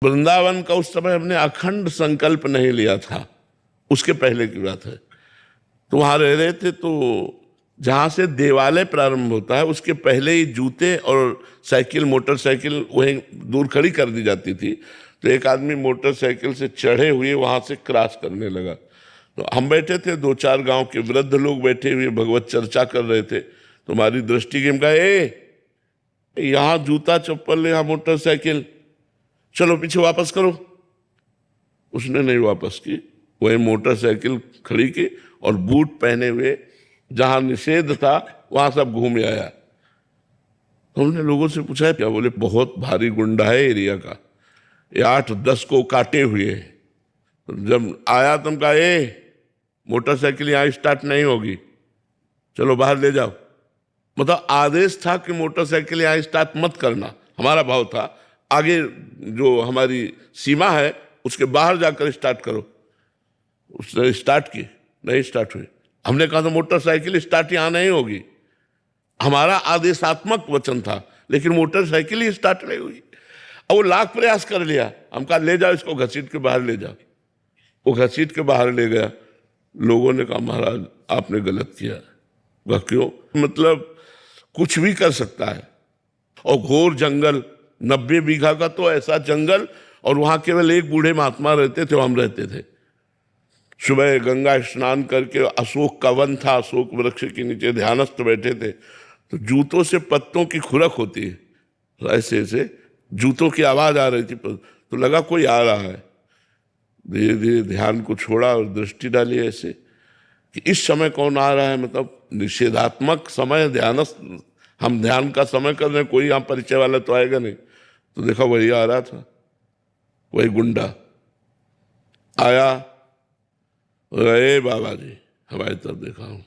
वृंदावन का उस समय हमने अखंड संकल्प नहीं लिया था, उसके पहले की बात है। तो वहां रह रहे थे, तो जहां से देवालय प्रारंभ होता है उसके पहले ही जूते और साइकिल, मोटरसाइकिल वहीं दूर खड़ी कर दी जाती थी। तो एक आदमी मोटरसाइकिल से चढ़े हुए वहां से क्रॉस करने लगा। तो हम बैठे थे, दो चार गांव के वृद्ध लोग बैठे हुए भगवत चर्चा कर रहे थे। तो हमारी दृष्टि की कहा, यहाँ जूता चप्पल, यहाँ मोटरसाइकिल, चलो पीछे वापस करो। उसने नहीं वापस की, वही मोटरसाइकिल खड़ी की और बूट पहने हुए जहां निषेध था वहां सब घूम आया। तो हमने लोगों से पूछा क्या, बोले बहुत भारी गुंडा है एरिया का, ये 8-10 को काटे हुए है। तो जब आया तुम कहा, मोटरसाइकिल यहाँ स्टार्ट नहीं होगी, चलो बाहर ले जाओ। मतलब आदेश था कि मोटरसाइकिल यहाँ स्टार्ट मत करना। हमारा भाव था आगे जो हमारी सीमा है उसके बाहर जाकर स्टार्ट करो। उसने स्टार्ट की, नहीं स्टार्ट हुई। हमने कहा था मोटरसाइकिल स्टार्ट यहाँ नहीं होगी, हमारा आदेशात्मक वचन था, लेकिन मोटरसाइकिल ही स्टार्ट नहीं हुई। अब वो लाख प्रयास कर लिया, हम कहा ले जाओ इसको, घसीट के बाहर ले जाओ। वो घसीट के बाहर ले गया। लोगों ने कहा महाराज आपने गलत किया। वह क्यों? मतलब कुछ भी कर सकता है, और घोर जंगल, 90 बीघा का तो ऐसा जंगल, और वहां केवल एक बूढ़े महात्मा रहते थे, हम रहते थे। सुबह गंगा स्नान करके, अशोक का वन था, अशोक वृक्ष के नीचे ध्यानस्थ बैठे थे। तो जूतों से पत्तों की खुरक होती है, तो ऐसे ऐसे जूतों की आवाज आ रही थी। तो लगा कोई आ रहा है। धीरे धीरे ध्यान को छोड़ा और दृष्टि डाली ऐसे कि इस समय कौन आ रहा है। मतलब निषेधात्मक समय, ध्यानस्थ, हम ध्यान का समय कर रहे हैं, कोई यहाँ परिचय वाला तो आएगा नहीं। तो देखा वही आ रहा था, वही गुंडा आया। अरे बाबा जी, हमारी तरफ देखा हूं,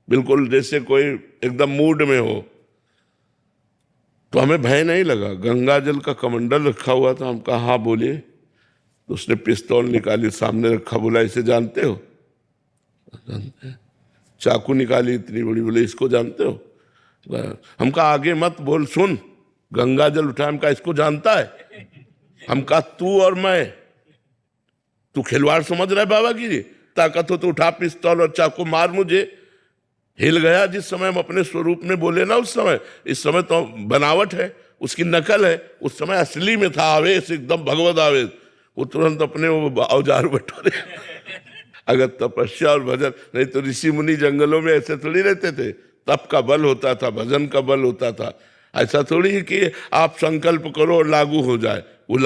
बिल्कुल जैसे कोई एकदम मूड में हो। तो हमें भय नहीं लगा, गंगा जल का कमंडल रखा हुआ था। हम कहा हाँ बोलिए। तो उसने पिस्तौल निकाली, सामने रखा, बोला इसे जानते हो? जानते हैं। चाकू निकाली इतनी बड़ी, बोले इसको जानते हो? हम कहा आगे मत बोल, सुन। गंगा जल उठा, हम कहा इसको जानता है? हम कहा तू और मैं, तू खिलवाड़ समझ रहा है बाबा की? ताकत हो तो उठा पिस्तौल और चाकू मार मुझे। हिल गया जिस समय हम अपने स्वरूप में बोले ना उस समय। इस समय तो बनावट है, उसकी नकल है। उस समय असली में था आवेश, एकदम भगवत आवेश। वो तुरंत अपने वो औजार बटोरे। अगर तपस्या और भजन नहीं तो ऋषि मुनि जंगलों में ऐसे थोड़ी रहते थे। तप का बल होता था, भजन का बल होता था। ऐसा थोड़ी कि आप संकल्प करो और लागू हो जाए। वो